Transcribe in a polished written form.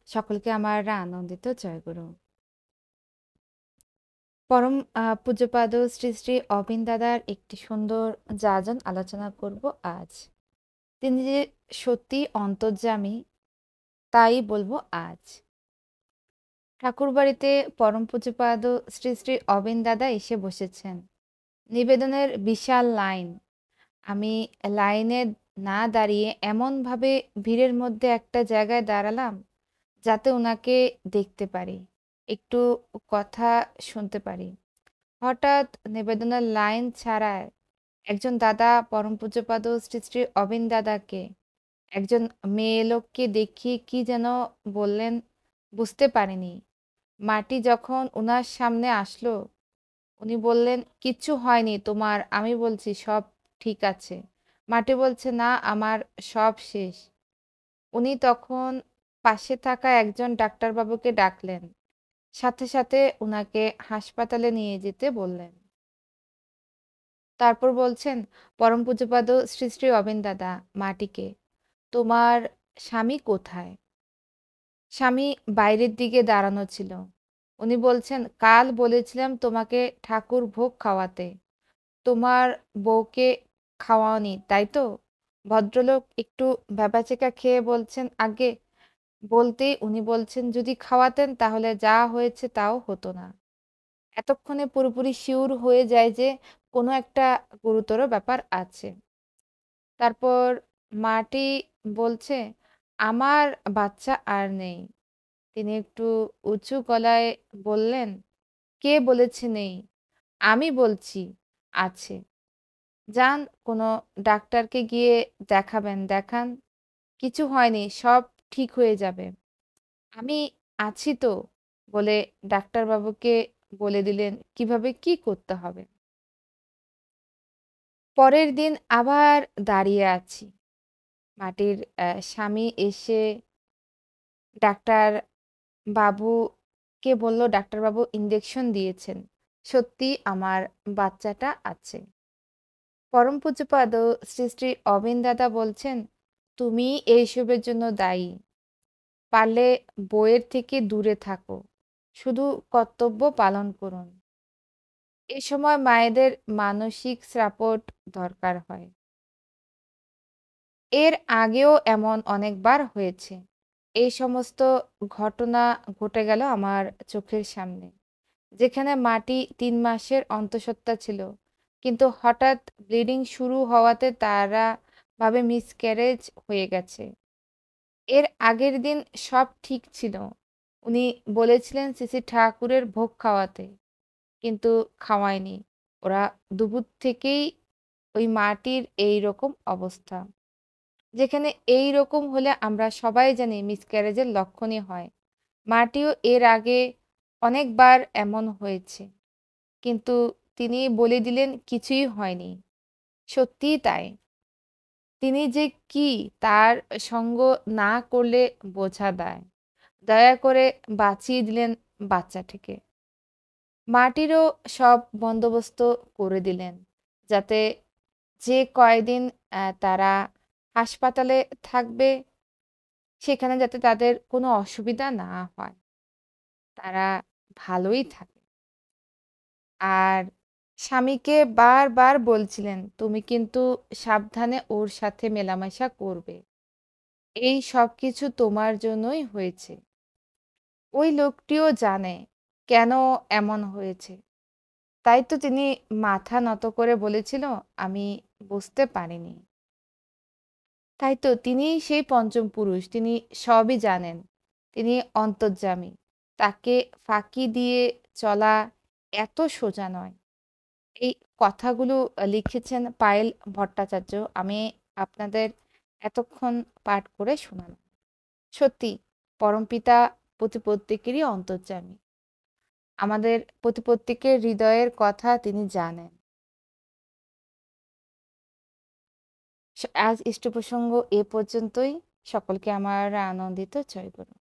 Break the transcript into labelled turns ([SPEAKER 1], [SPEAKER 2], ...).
[SPEAKER 1] সকলকে আমার আনন্দিত জয়গুরু। পরম পূজ্যপাদ শ্রী শ্রী অবিন দাদার একটি সুন্দর যাজন আলোচনা করব আজ। তিনি যে সত্যি অন্তর্যামী তাই বলবো আজ। ঠাকুরবাড়িতে পরম পূজ্যপাদ শ্রী শ্রী অবিন দাদা এসে বসেছেন। নিবেদনের বিশাল লাইন। আমি লাইনে না দাঁড়িয়ে এমনভাবে ভিড়ের মধ্যে একটা জায়গায় দাঁড়ালাম যাতে ওনাকে দেখতে পারি, একটু কথা শুনতে পারি। হঠাৎ নিবেদনের লাইন ছাড়ায় একজন দাদা পরম পূজ্যপাদ শ্রী শ্রী অবিন দাদাকে একজন মেয়ে লোককে দেখিয়ে কি যেন বললেন, বুঝতে পারিনি। মাটি যখন ওনার সামনে আসলো, উনি বললেন, কিচ্ছু হয়নি তোমার, আমি বলছি সব ঠিক আছে। মাটি বলছে, না আমার সব শেষ। উনি তখন পাশে থাকা একজন ডাক্তারবাবুকে ডাকলেন, সাথে সাথে উনাকে হাসপাতালে নিয়ে যেতে বললেন। তারপর বলছেন, পরম পূজ্যপাদ শ্রী শ্রী অবিন দাদা মাটিকে, তোমার স্বামী কোথায়? স্বামী বাইরের দিকে দাঁড়ানো ছিল। উনি বলছেন, কাল বলেছিলাম তোমাকে ঠাকুর ভোগ খাওয়াতে, তোমার বউকে খাওয়াওনি তাই তো? ভদ্রলোক একটু ভ্যাবাচেকা খেয়ে বলছেন, আগে। বলতেই উনি বলছেন, যদি খাওয়াতেন তাহলে যা হয়েছে তাও হতো না। এতক্ষণে পুরোপুরি শিওর হয়ে যায় যে কোনো একটা গুরুতর ব্যাপার আছে। তারপর মাটি বলছে, আমার বাচ্চা আর নেই। তিনি একটু উঁচু গলায় বললেন, কে বলেছে নেই? আমি বলছি আছে। যান কোনো ডাক্তারকে গিয়ে দেখাবেন, দেখান। কিছু হয়নি, সব ঠিক হয়ে যাবে। আমি আছি তো, বলে ডাক্তারবাবুকে বলে দিলেন কিভাবে কি করতে হবে। পরের দিন আবার দাঁড়িয়ে আছি। মাটির স্বামী এসে ডাক্তার বাবুকে বলল, ডাক্তারবাবু ইঞ্জেকশন দিয়েছেন, সত্যি আমার বাচ্চাটা আছে। পরম পূজ্যপাদ শ্রী শ্রী অবিন দাদা বলছেন, তুমি এইসবের জন্য দায়ী। পারলে বইয়ের থেকে দূরে থাকো, শুধু কর্তব্য পালন করুন। এ সময় মায়েদের মানসিক সাপোর্ট দরকার হয়। এর আগেও এমন অনেকবার হয়েছে। এই সমস্ত ঘটনা ঘটে গেল আমার চোখের সামনে, যেখানে মাটি 3 মাসের অন্তঃসত্ত্বা ছিল, কিন্তু হঠাৎ ব্লিডিং শুরু হওয়াতে তারা ভাবে মিসক্যারেজ হয়ে গেছে। এর আগের দিন সব ঠিক ছিল, উনি বলেছিলেন শ্রী শ্রী ঠাকুরের ভোগ খাওয়াতে, কিন্তু খাওয়ায়নি। ওরা দুপুর থেকেই ওই মাটির এই রকম অবস্থা, যেখানে এই রকম হলে আমরা সবাই জানি মিসক্যারেজের লক্ষণই হয়। মাটিও এর আগে অনেকবার এমন হয়েছে, কিন্তু তিনি বলে দিলেন কিছুই হয়নি। সত্যিই তাই। তিনি যে কি তার সঙ্গ না করলে বোঝা দেয়। দয়া করে বাঁচিয়ে দিলেন বাচ্চাটিকে। মাটিরও সব বন্দোবস্ত করে দিলেন, যাতে যে কয়দিন তারা হাসপাতালে থাকবে সেখানে যাতে তাদের কোনো অসুবিধা না হয়, তারা ভালোই থাকে। আর স্বামীকে বারবার বলছিলেন, তুমি কিন্তু সাবধানে ওর সাথে মেলামেশা করবে, এই সব কিছু তোমার জন্যই হয়েছে। ওই লোকটিও জানে কেন এমন হয়েছে, তাই তো তিনি মাথা নত করে বলেছিল, আমি বুঝতে পারিনি। তাই তো তিনিই সেই পঞ্চম পুরুষ, তিনি সবই জানেন, তিনি অন্তর্যামী। তাকে ফাঁকি দিয়ে চলা এত সোজা নয়। এই কথাগুলো লিখেছেন পায়েল ভট্টাচার্য। আমি আপনাদের এতক্ষণ পাঠ করে শোনালাম। সত্যি পরমপিতা প্রতি প্রত্যেকেরই অন্তর্যামী। আমাদের প্রতি প্রত্যেকের হৃদয়ের কথা তিনি জানেন। আজ ইষ্ট প্রসঙ্গ এ পর্যন্তই। সকলকে আমার আনন্দিত জয়গুরু।